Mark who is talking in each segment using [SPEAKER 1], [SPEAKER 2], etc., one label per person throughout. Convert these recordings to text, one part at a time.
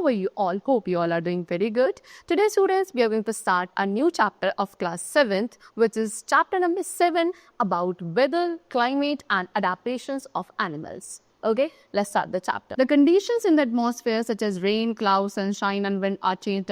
[SPEAKER 1] are you all? Hope you all are doing very good. Today, students, we are going to start a new chapter of class 7th, which is chapter number 7 about weather, climate, and adaptations of animals. Okay, let's start the chapter. The conditions in the atmosphere such as rain, clouds, sunshine, and wind are changed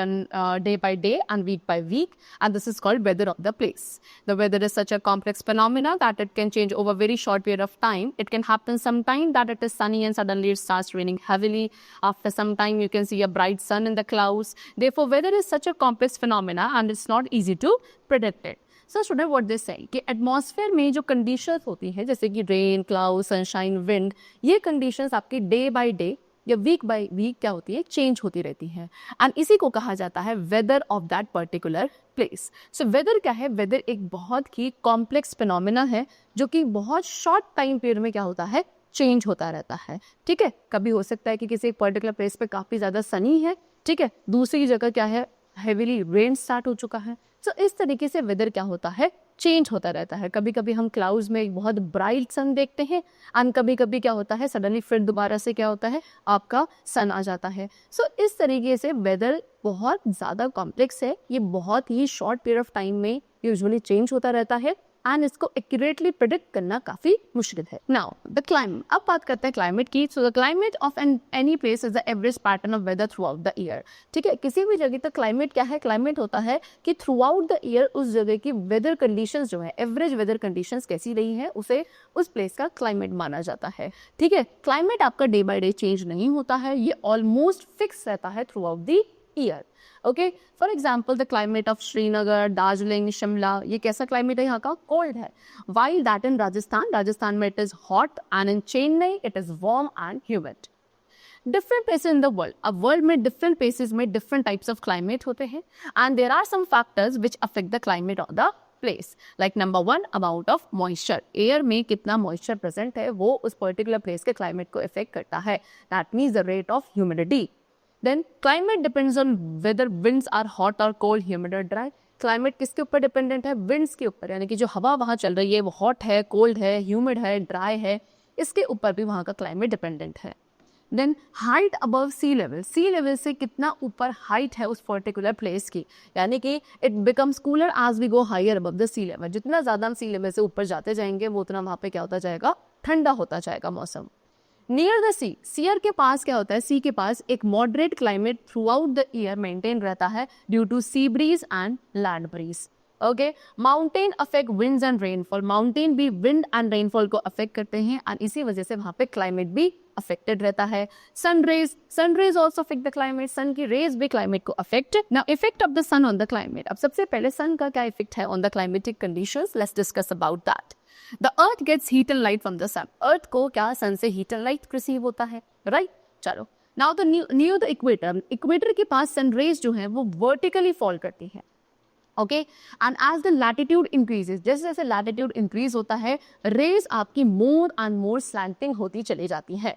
[SPEAKER 1] day by day and week by week, and this is called weather of the place. The weather is such a complex phenomena that it can change over a very short period of time. It can happen sometime that it is sunny and suddenly it starts raining heavily. After some time, you can see a bright sun in the clouds. Therefore, weather is such a complex phenomena and it's not easy to predict it. So student what they से कि atmosphere में जो conditions होती हैं जैसे कि rain, cloud, sunshine, wind, ये conditions आपकी डे बाय डे या वीक बाय वीक क्या होती है, चेंज होती रहती है एंड इसी को कहा जाता है weather of that particular place. So weather क्या है? वेदर एक बहुत ही कॉम्प्लेक्स फिनोमिना है जो कि बहुत शॉर्ट टाइम पीरियड में क्या होता है, चेंज होता रहता है. ठीक है, कभी हो सकता है कि किसी एक पर्टिकुलर प्लेस पे काफ़ी ज़्यादा सनी है, ठीक है, दूसरी जगह क्या है, हेवीली रेन स्टार्ट हो चुका है. तो इस तरीके से वेदर क्या होता है, चेंज होता रहता है. कभी कभी हम क्लाउड्स में एक बहुत ब्राइट सन देखते हैं एंड कभी कभी क्या होता है, सडनली फिर दोबारा से क्या होता है, आपका सन आ जाता है. सो इस तरीके से वेदर बहुत ज़्यादा कॉम्प्लेक्स है. ये बहुत ही शॉर्ट पीरियड ऑफ टाइम में यूजुअली चेंज होता रहता है एंड इसको एक्यूरेटली प्रिडिक्ट करना काफी मुश्किल है. नाउ द क्लाइमेट, अब बात करते हैं क्लाइमेट की. So the climate of any place is the average pattern of whether through out the year. ठीक है, किसी भी जगह तक क्लाइमेट क्या है, क्लाइमेट होता है कि थ्रू आउट द ईयर उस जगह की वेदर कंडीशंस जो है, एवरेज वेदर कंडीशंस कैसी रही है, उसे उस प्लेस का क्लाइमेट माना जाता है. ठीक है, क्लाइमेट आपका डे बाय डे चेंज नहीं होता है, ये ऑलमोस्ट फिक्स रहता है throughout the year. Okay, for example the climate of Srinagar, Darjeeling, Shimla, ये कैसा क्लाइमेट है यहाँ का, कोल्ड है. While that in Rajasthan, Rajasthan में it is hot and in Chennai it is warm and humid. Different places in the world, अब वर्ल्ड में different places में डिफरेंट टाइप्स ऑफ क्लाइमेट होते हैं and there are some factors which affect the climate of the place. Like number 1, amount of moisture, air में कितना moisture present है वो उस पर्टिकुलर प्लेस के क्लाइमेट को इफेक्ट करता है. That means the rate of humidity. Then climate depends on whether winds are hot or cold, humid or dry. Climate किसके ऊपर डिपेंडेंट है, winds के ऊपर, यानी कि जो हवा वहाँ चल रही है वो hot है, cold है, humid है, dry है, इसके ऊपर भी वहाँ का climate डिपेंडेंट है. Then height above sea level, sea level से कितना ऊपर height है उस particular place की, यानी कि it becomes cooler as we go higher above the sea level. जितना ज़्यादा हम sea level से ऊपर जाते जाएंगे वो उतना वहाँ पे क्या होता जाएगा, ठंडा होता जाएगा मौसम. नियर द सी, सीयर के पास क्या होता है, सी के पास एक moderate climate throughout the year maintain रहता है due to sea breeze and land breeze. Okay, mountain affect winds and rainfall, mountain भी विंड एंड रेनफॉल को अफेक्ट करते हैं एंड इसी वजह से वहाँ पे क्लाइमेट भी अफेक्टेड रहता है. Sunrays also affect the climate, sun की रेज भी क्लाइमेट को affect. Now effect of the sun on the climate, अब सबसे पहले सन का क्या इफेक्ट है on the climatic conditions, let's discuss about that. The earth gets heat and light from the sun. Earth को क्या सन से heat and light रिसीव होता है, राइट? चलो, now the near the equator, equator के पास सन रेज जो है वो वर्टिकली फॉल करती है. Okay, and as the latitude increases, जैसे जैसे लैटिट्यूड इंक्रीज होता है रेज आपकी मोर एंड मोर स्लैंटिंग होती चली जाती है.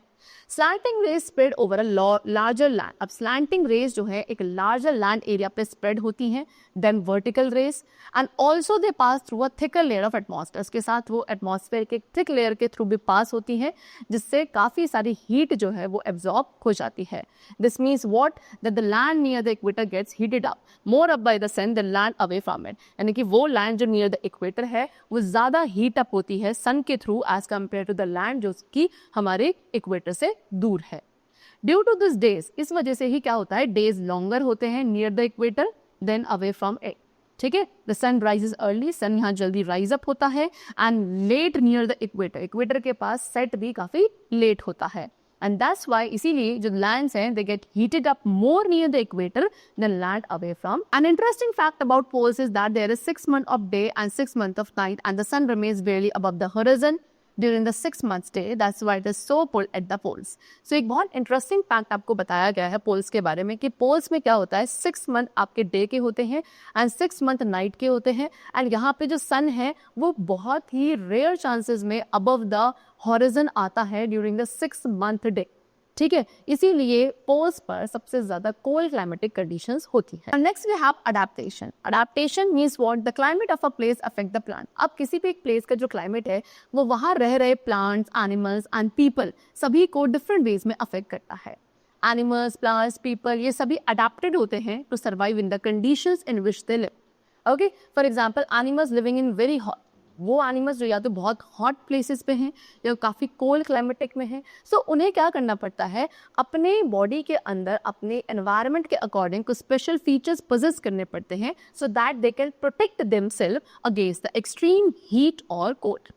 [SPEAKER 1] Slanting rays spread over a larger land, अब स्लैंटिंग रेज जो है एक लार्जर लैंड एरिया पे स्प्रेड होती हैं than vertical rays and also they pass through a thicker layer of atmosphere, उसके साथ वो एटमॉस्फेयर के थिक लेयर के थ्रू भी पास होती हैं जिससे काफ़ी सारी हीट जो है वो एब्जॉर्ब हो जाती है. This means what, that the land near the equator gets heated up more up by the sun the land away from it, यानी कि वो लैंड जो नियर द इक्वेटर है वो ज़्यादा हीट अप होती है सन के through as compare to the land जो कि हमारे इक्वेटर से दूर है. ड्यू टू दिस डेज, इस वजह से ही क्या होता है, डेज लॉन्गर होते हैं near the equator than away from it. ठीक है, the sun rises early, sun यहाँ जल्दी राइज अप होता है and late near the equator, equator के पास सेट भी काफी लेट होता है एंड दैट्स व्हाई, इसीलिए जो लैंड्स हैं they get heated up more near the equator than land away from. An interesting fact about poles is that there is 6 months of day and 6 months of night and the sun remains barely above the horizon during the 6 months day. That's why it is so cold at the poles. So एक बहुत interesting fact आपको बताया गया है poles के बारे में कि पोल्स में क्या होता है, 6 मंथ आपके डे के होते हैं एंड 6 मंथ नाइट के होते हैं एंड यहाँ पे जो सन है वो बहुत ही रेयर चांसेस में अबव द हॉरिजन आता है ड्यूरिंग द 6 month डे. ठीक है, इसीलिए पोल्स पर सबसे ज्यादा कोल्ड क्लाइमेटिक कंडीशंस होती है. Next we have adaptation. Adaptation means what, the climate of a place affect the plant. अब किसी भी एक प्लेस का जो क्लाइमेट है वो वहाँ रह रहे प्लांट्स, एनिमल्स एंड पीपल सभी को डिफरेंट वेज में अफेक्ट करता है. एनिमल्स, प्लांट्स, पीपल, ये सभी अडेप्टेड होते हैं to survive in the conditions in which they live. Okay, for example animals living in very hot, वो एनिमल्स जो या तो बहुत हॉट प्लेसेस पे हैं या काफ़ी कोल्ड क्लाइमेटिक में हैं, सो उन्हें क्या करना पड़ता है, अपने बॉडी के अंदर अपने एनवायरनमेंट के अकॉर्डिंग कुछ स्पेशल फीचर्स पोजेस करने पड़ते हैं so that they can protect themselves against the extreme heat और cold.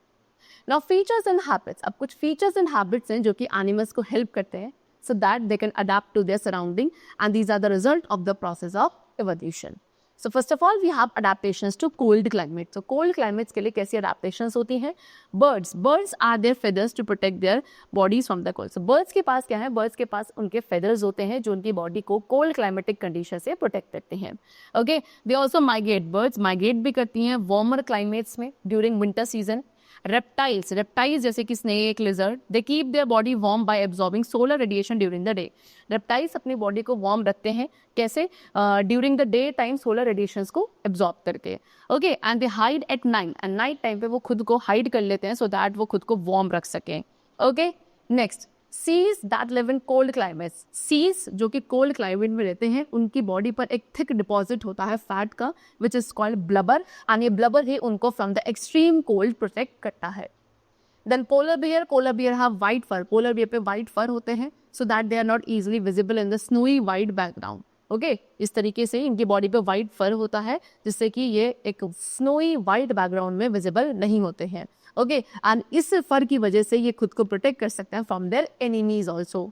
[SPEAKER 1] Now features and habits, अब कुछ फीचर्स एंड हैबिट्स हैं जो कि एनिमल्स को हेल्प करते हैं so that they can adapt to their surrounding, and these are the result of the process of evolution. So first of all we have adaptations to cold climate. So cold climates के लिए कैसी adaptations होती हैं? Birds are their feathers to protect their bodies from the cold. So birds के पास क्या है? Birds के पास उनके feathers होते हैं जो उनकी body को cold climatic condition से protect करते हैं. Okay, they also migrate. Birds migrate भी करती हैं warmer climates में during winter season. रेप्टाइल्स जैसे कि snake, lizard, they keep their body warm bye absorbing solar radiation during the day. Reptiles अपनी बॉडी को वार्म रखते हैं कैसे? During the day time solar radiations को एब्जॉर्ब करके। Okay, and they hide at night, and night time पे वो खुद को हाइड कर लेते हैं सो दैट वो खुद को वार्म रख सकें। ओके, नेक्स्ट सीज that live in cold climates. सीज जो कि कोल्ड क्लाइमेट में रहते हैं, उनकी बॉडी पर एक थिक डिपॉजिट होता है फैट का which is called blubber, and ये ब्लबर ही उनको from the extreme cold protect करता है। Then polar bear have white fur, polar bear पे वाइट फर होते हैं so that they are not easily visible in the snowy white background. Okay, इस तरीके से इनकी बॉडी पे वाइट फर होता है जिससे कि ये एक स्नोई वाइट बैकग्राउंड में विजिबल नहीं होते हैं। ओके, एंड इस फर की वजह से ये खुद को प्रोटेक्ट कर सकते हैं from their enemies also.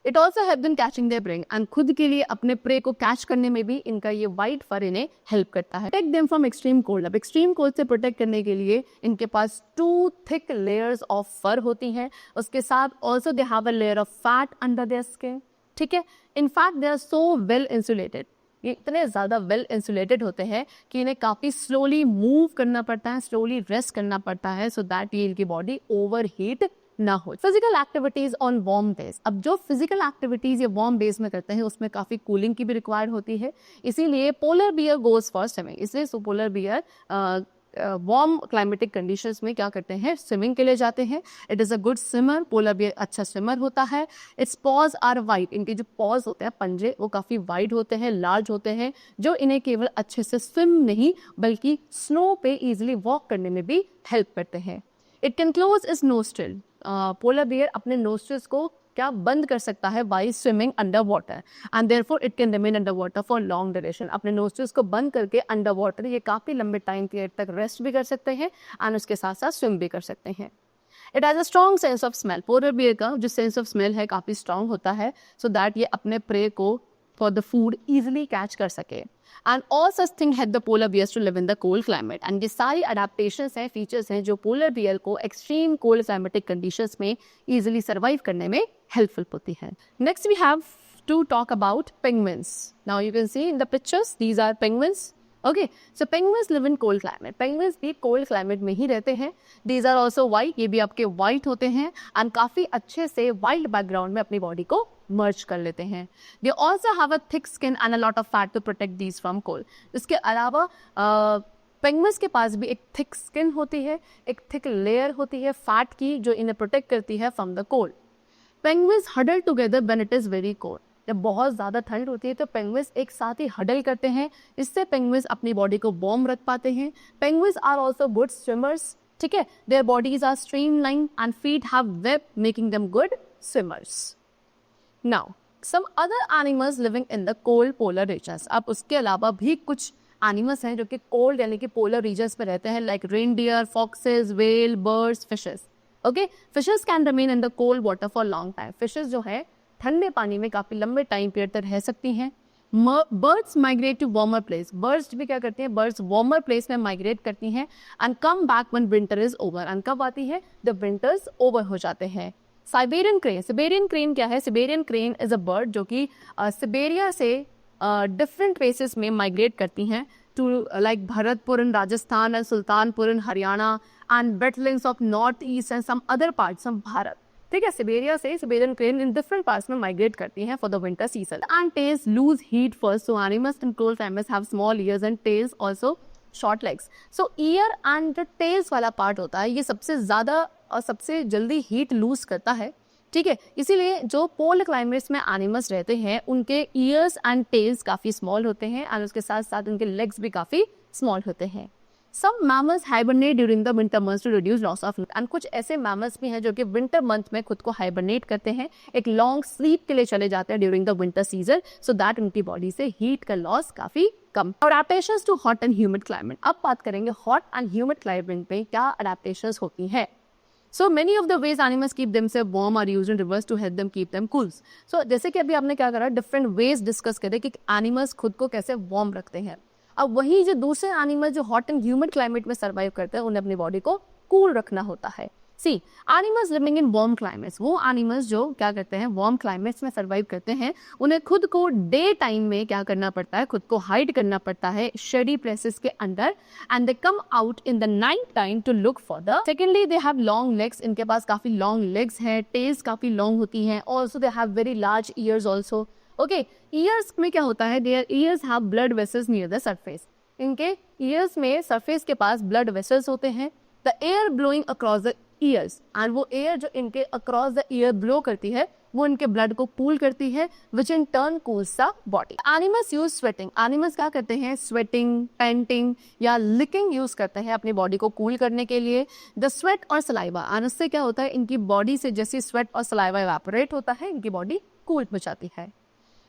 [SPEAKER 1] It also help in catching their prey, and खुद के लिए अपने प्रे को कैच करने में भी इनका ये वाइट फर इन्हें हेल्प करता है। Protect them from extreme cold, अब एक्सट्रीम कोल्ड से प्रोटेक्ट करने के लिए इनके पास 2 थिक लेयर्स ऑफ फर होती हैं। उसके साथ also they have a layer of fat under their skin. ठीक है, in fact they are so well insulated, ये इतने ज़्यादा वेल इंसुलेटेड होते हैं कि इन्हें काफ़ी स्लोली मूव करना पड़ता है, स्लोली रेस्ट करना पड़ता है सो दैट ये इनकी बॉडी ओवर हीट ना हो। Physical activities on warm days, अब जो फिजिकल एक्टिविटीज ये वार्म डेज में करते हैं उसमें काफ़ी कूलिंग की भी रिक्वायर्ड होती है, इसीलिए polar bear goes for swimming. इसलिए so polar bear warm climatic conditions में क्या करते हैं, स्विमिंग के लिए जाते हैं। It is a good swimmer, polar bear अच्छा स्विमर होता है। इट्स पॉज आर वाइड, इनके जो पॉज होते हैं, पंजे, वो काफ़ी वाइड होते हैं, लार्ज होते हैं, जो इन्हें केवल अच्छे से स्विम नहीं बल्कि स्नो पे ईजिली वॉक करने में भी हेल्प करते हैं। It can close is nostril, polar bear अपने नोस्ट्रिल्स को क्या बंद कर सकता है by swimming under water, and therefore it can remain under water for long duration. अपने नोस्ट्रिल्स को बंद करके अंडर वाटर ये काफ़ी लंबे टाइम पीरियड तक रेस्ट भी कर सकते हैं एंड उसके साथ साथ स्विम भी कर सकते हैं। It has a strong sense of smell, polar bear का जो सेंस ऑफ स्मेल है काफ़ी स्ट्रॉन्ग होता है सो दैट ये अपने प्रे को for the food easily catch कर सके। And all such thing help the polar bears to live in the cold climate, and ये सारी अडेप्टेशंस हैं, फीचर्स हैं जो पोलर बियर को एक्सट्रीम कोल्ड क्लाइमेटिक कंडीशंस में ईजिली सर्वाइव करने में हेल्पफुल होती है। Next we have to talk about penguins. Now you can see in the pictures these are penguins. Okay, so penguins live in cold climate, penguins भी cold climate में ही रहते हैं। These are also white, ये भी आपके white होते हैं and काफ़ी अच्छे से वाइल्ड बैकग्राउंड में अपनी बॉडी को मर्ज कर लेते हैं। They also have a thick skin and a lot of fat to protect these from cold. इसके अलावा पेंगुइन्स के पास भी एक थिक स्किन होती है, एक थिक लेयर होती है फैट की जो इन्हें प्रोटेक्ट करती है from the cold. Penguins huddle together when it is very cold, जब बहुत ज़्यादा ठंड होती है तो पेंगुइन्स एक साथ ही हडल करते हैं, इससे पेंगुइन्स अपनी बॉडी को वार्म रख पाते हैं। Penguins are also good swimmers, ठीक है, their bodies are streamline and feet have web making them good swimmers. Now some other animals living in the cold polar regions, अब उसके अलावा भी कुछ एनिमल्स हैं जो कि कोल्ड यानी कि पोलर रीजन्स में रहते हैं, like reindeer, foxes, whale, birds, fishes. Okay, fishes can remain in the cold water for long time, fishes जो है ठंडे पानी में काफ़ी लंबे टाइम पीरियड तक रह सकती हैं। Birds migrate to warmer place, birds भी क्या करती हैं, बर्ड्स वार्मर प्लेस में माइग्रेट करती हैं and come back when winter is over, and कब आती है, द विंटर्स ओवर हो जाते हैं। साइबेरियन क्रेन, सिबेरियन क्रेन क्या है, सिबेरियन क्रेन इज अ बर्ड जो कि सिबेरिया से डिफरेंट प्लेसेस में माइग्रेट करती हैं to like Bharatpur in Rajasthan and Sultanpur in Haryana and wetlands of north east and some other parts of Bharat. ठीक है, सिबेरिया से Siberian crane in different parts में माइग्रेट करती हैं for the winter season. And tails lose heat first, so animals in cold climates have small ears and tails also short legs. So ear and जो tails वाला part होता है ये सबसे ज़्यादा और सबसे जल्दी हीट लूज करता है ठीक है, इसीलिए जो पोलर क्लाइमेट्स में एनिमल्स रहते हैं उनके ईयर्स एंड टेल्स काफ़ी स्मॉल होते हैं एंड उसके साथ साथ उनके लेग्स भी काफ़ी स्मॉल होते हैं। Some mammals hibernate during the winter months to reduce loss of and कुछ ऐसे मैमल्स भी हैं जो कि विंटर मंथ में खुद को हाइबरनेट करते हैं, एक लॉन्ग स्लीप के लिए चले जाते हैं during the winter season, so that उनकी बॉडी से हीट का लॉस काफ़ी कम। और adaptations to hot and humid climate, अब बात करेंगे हॉट एंड ह्यूमिड क्लाइमेट में क्या अडेप्टेशंस होती हैं। So many of the ways animals keep themselves warm are used in reverse to help them keep them cool. So जैसे कि अभी आपने क्या करा, डिफरेंट वेज डिस्कस करे कि एनिमल्स खुद को कैसे वार्म रखते हैं। अब वही जो दूसरे एनिमल जो हॉट एंड ह्यूमिड क्लाइमेट में सर्वाइव करते हैं उन्हें अपनी बॉडी को कूल रखना होता है। Sea animals living in warm climates, वो एनिमल्स जो क्या करते हैं वार्म क्लाइमेट्स में सर्वाइव करते हैं, उन्हें खुद को डे टाइम में क्या करना पड़ता है, खुद को हाइड करना पड़ता है शेडी प्लेसेस के अंदर and they come out in the night time to look for the. Secondly they have long legs, इनके पास काफी लॉन्ग लेग्स हैं, टेल्स काफी लॉन्ग होती हैं, also they have very large ears also. Okay, ears में क्या होता है, their ears have blood vessels near the surface, इनके ईयर्स में सरफेस के पास ब्लड वेसल्स होते हैं। The air blowing across the ears, and वो एयर जो इनके अक्रॉस द ईयर ब्लो करती है वो इनके ब्लड को कूल करती है, which in turn cools the body. Animals use sweating, animals क्या करते हैं, स्वेटिंग, पेंटिंग या लिकिंग यूज करते हैं अपनी बॉडी को कूल करने के लिए। द स्वेट और सलाइवा, एंड उससे क्या होता है, इनकी बॉडी से जैसे स्वेट और सलाइवा इवेपोरेट होता है इनकी बॉडी कूल हो जाती है।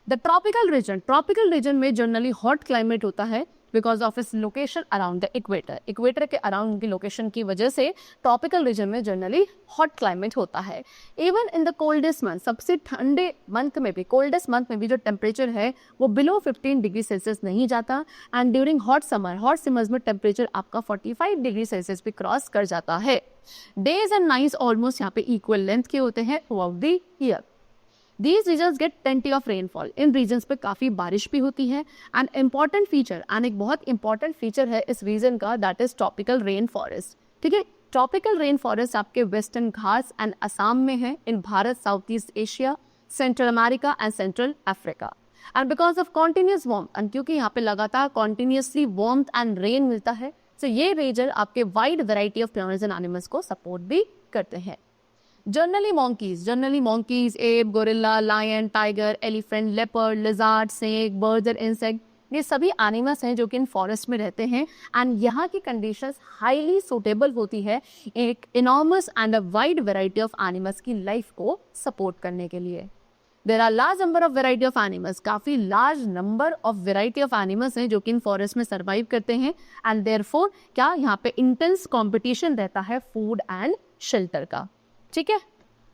[SPEAKER 1] द ट्रॉपिकल रीजन में जनरली हॉट क्लाइमेट होता है because of its location around the equator, equator के अराउंड की लोकेशन की वजह से ट्रॉपिकल रीजन में जनरली हॉट क्लाइमेट होता है। Even in the coldest month, सबसे ठंडे मंथ में भी, कोल्डेस्ट मंथ में भी जो टेम्परेचर है वो बिलो 15 डिग्री सेल्सियस नहीं जाता, एंड ड्यूरिंग हॉट समर्स में टेम्परेचर आपका 45 डिग्री सेल्सियस भी क्रॉस कर जाता है। डेज एंड नाइट्स ऑलमोस्ट यहाँ पे इक्वल लेंथ के होते हैं through out the year. These regions get plenty of rainfall. In regions पे काफ़ी बारिश भी होती है। एंड इम्पॉर्टेंट फीचर, एंड एक बहुत इंपॉर्टेंट फीचर है इस रीजन का, that is tropical rain forest. ठीक है, ट्रॉपिकल रेन फॉरेस्ट आपके वेस्टर्न घाट्स एंड असम में है, in Bharat, South East Asia, Central America and Central Africa. And because of continuous warm, and क्योंकि यहाँ पे लगातार कॉन्टिन्यूसली वार्मथ एंड रेन मिलता है, तो ये रीजन आपके wide variety of plants and animals को सपोर्ट भी करते हैं। Generally monkeys, ape, gorilla, lion, tiger, elephant, leopard, lizard, snake, birds and insect, ये सभी एनिमल्स हैं जो कि इन फॉरेस्ट में रहते हैं एंड यहाँ की कंडीशंस हाईली सूटेबल होती है एक enormous and a wide variety of animals की लाइफ को सपोर्ट करने के लिए। There are large number of variety of animals, काफ़ी large number of variety of animals हैं जो कि इन फॉरेस्ट में सर्वाइव करते हैं एंड देयरफॉर क्या यहाँ पे इंटेंस कॉम्पिटिशन रहता है फूड एंड शेल्टर का। ठीक है,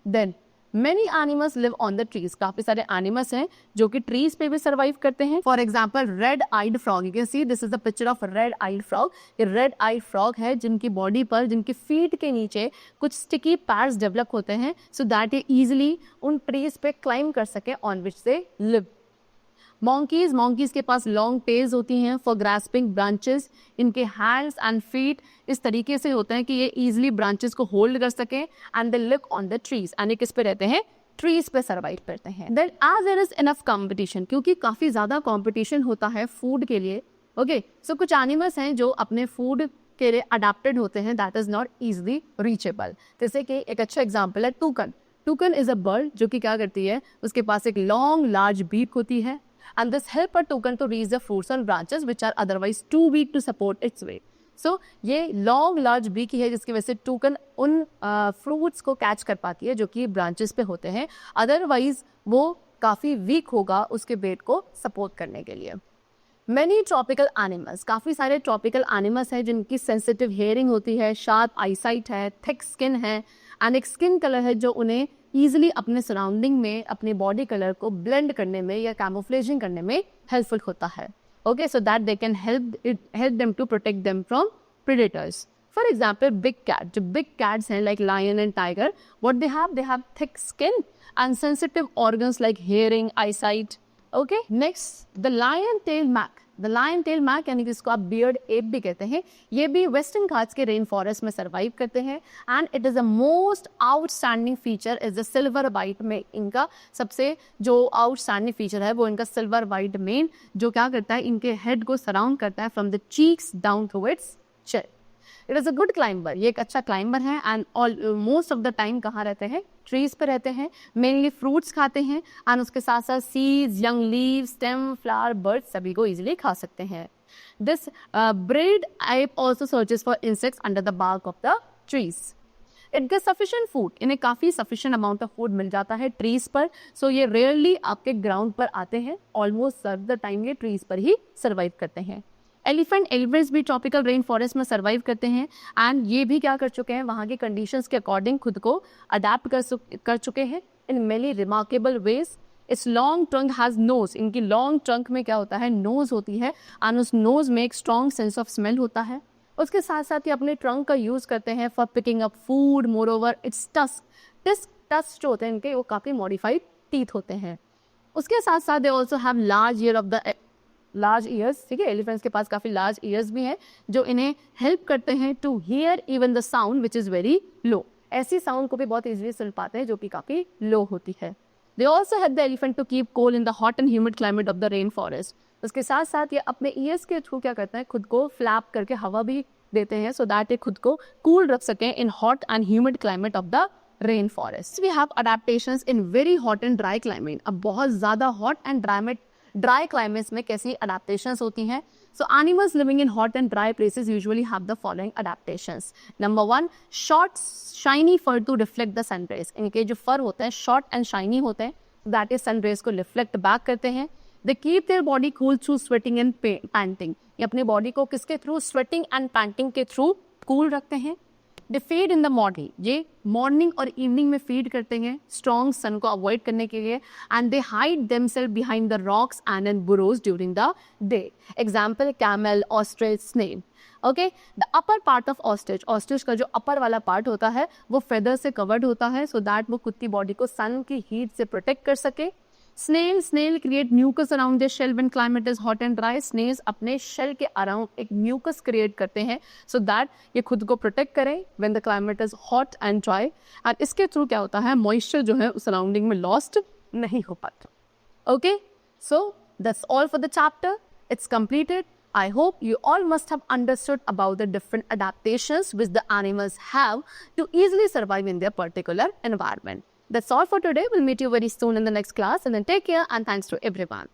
[SPEAKER 1] then many animals live on the trees, काफी सारे एनिमल्स हैं जो कि ट्रीज पे भी सर्वाइव करते हैं। For example red eyed frog, you can see this is the picture of red eyed frog. ये रेड आइड फ्रॉग है जिनकी बॉडी पर, जिनकी फीट के नीचे कुछ स्टिकी पैड्स डेवलप होते हैं सो दैट ये इजिली उन ट्रीज पे क्लाइम कर सके on which they live. monkeys के पास लॉन्ग टेल्स होती हैं फॉर ग्रास्पिंग ब्रांचेस, इनके हैंड्स एंड फीट इस तरीके से होते हैं कि ये इजीली ब्रांचेस को होल्ड कर सकें and they live on the trees, and ये किस पे रहते हैं, ट्रीज पे सर्वाइव करते हैं। Then as there is enough competition, क्योंकि काफ़ी ज़्यादा कंपटीशन होता है फूड के लिए। ओके, सो कुछ एनिमल्स हैं जो अपने फूड के लिए अडेप्टेड होते हैं, that is not easily reachable. जैसे कि एक अच्छा एग्जाम्पल है टूकन इज अ बर्ड जो कि क्या करती है, उसके पास एक लॉन्ग लार्ज बीक होती है and this help a toucan to reach the fruits and branches which are otherwise too weak to support its weight. So ये लॉन्ग लार्ज बीक ही है जिसकी वजह से टूकन उन फ्रूट्स को कैच कर पाती है जो कि ब्रांचेस पे होते हैं, अदरवाइज वो काफ़ी वीक होगा उसके वेट को सपोर्ट करने के लिए। मैनी ट्रॉपिकल एनिमल्स, काफ़ी सारे ट्रॉपिकल एनिमल्स हैं जिनकी सेंसिटिव हेयरिंग होती है, शार्प आईसाइट है, थिक स्किन है एंड एक स्किन कलर है जो उन्हें ईजिली अपने सराउंडिंग में अपने बॉडी कलर को ब्लेंड करने में या कैमोफ्लेजिंग करने में हेल्पफुल होता है। Okay, so that they can help them to protect them from predators. For example big cat, जो बिग कैट्स हैं like lion and tiger, what they have thick skin and sensitive organs like hearing, eyesight. Okay, next the lion tail macaque यानी कि इसको आप beard app भी कहते हैं, ये भी वेस्टर्न घाट्स के रेन फॉरेस्ट में सर्वाइव करते हैं and it is the most outstanding feature is the silver white main. इनका सबसे जो आउटस्टैंडिंग फीचर है वो इनका सिल्वर वाइट मेन, जो क्या करता है, इनके हेड को सराउंड करता है from the cheeks down to its chest. It is a good climber, ये एक अच्छा क्लाइंबर है and almost of the time कहाँ रहते हैं, ट्रीज पे रहते हैं, मेनली फ्रूट्स खाते हैं एंड उसके साथ साथ seeds, young leaves, stem, flower, birds सभी को इजीली खा सकते हैं. This breed ape also searches for insects under the bark of the trees. It gets sufficient food. इन्हें काफ़ी sufficient amount of food मिल जाता है ट्रीज पर. सो ये रेयरली आपके ग्राउंड पर आते हैं, ऑलमोस्ट सब द टाइम ये ट्रीज पर ही सर्वाइव करते हैं. एलिफेंट एल्वेज भी ट्रॉपिकल रेन फॉरेस्ट में सर्वाइव करते हैं एंड ये भी क्या कर चुके हैं, वहाँ की कंडीशंस के अकॉर्डिंग खुद को अडेप्ट कर चुके हैं इन मेनी रिमार्केबल वेज. इस लॉन्ग ट्रंक हैज नोज, इनकी लॉन्ग ट्रंक में क्या होता है, नोज होती है एंड उस नोज में एक स्ट्रॉन्ग सेंस ऑफ स्मेल होता है. उसके साथ साथ ये अपने ट्रंक का यूज करते हैं for picking up food. More over it's tusk जो होते हैं इनके, वो काफ़ी मॉडिफाइड टीथ होते हैं. उसके साथ साथ दे ऑल्सो हैव लार्ज ईयर्स. ठीक है, एलिफेंट्स के पास काफ़ी लार्ज ईयर्स भी हैं जो इन्हें हेल्प करते हैं to hear even the sound which is very low. ऐसी साउंड को भी बहुत ईजिली सुन पाते हैं जो कि काफ़ी लो होती है. They also help the elephant to keep cool in the hot and humid climate of the rain forest. उसके साथ साथ ये अपने ईयर्स के थ्रू क्या करते हैं, खुद को फ्लैप करके हवा भी देते हैं सो दैट ये खुद को कूल रख सकें in hot and humid climate of the rain forest. We have adaptations in very hot and dry climate. अब बहुत ज़्यादा हॉट एंड ड्राई क्लाइमेट्स में कैसी अडेप्टेशंस होती हैं. So animals living in hot and dry places usually have the following adaptations. Number 1, short shiny fur to reflect the sun rays. इनके जो फर होते हैं शॉर्ट एंड शाइनी होते हैं, दैट इज सन रेज को रिफ्लेक्ट बैक करते हैं. They keep their body cool through sweating and panting. ये अपनी बॉडी को किसके थ्रू, स्वेटिंग एंड पैंटिंग के थ्रू कूल रखते हैं. They feed in the morning, ये मॉर्निंग और इवनिंग में फीड करते हैं स्ट्रॉन्ग सन को अवॉइड करने के लिए. And they hide themselves behind the rocks and in burrows during the day. Example camel, ostrich, snail. Okay, the upper part of ostrich, ostrich का जो अपर वाला पार्ट होता है वो फेदर से कवर्ड होता है सो दैट वो खुद की बॉडी को सन की हीट से प्रोटेक्ट कर सके. Snail create mucus around their shell when climate is hot and dry. Snails अपने शेल के अराउंड एक म्यूकस क्रिएट करते हैं सो दैट ये खुद को प्रोटेक्ट करें when the climate is hot and dry. And इसके थ्रू क्या होता है, मॉइस्चर जो है उस सराउंडिंग में लॉस्ट नहीं हो पाता. Okay, so that's all for the chapter. It's completed. I hope you all must have understood about the different adaptations which the animals have to easily survive in their particular environment. That's all for today. We'll meet you very soon in the next class, and then take care and thanks to everyone.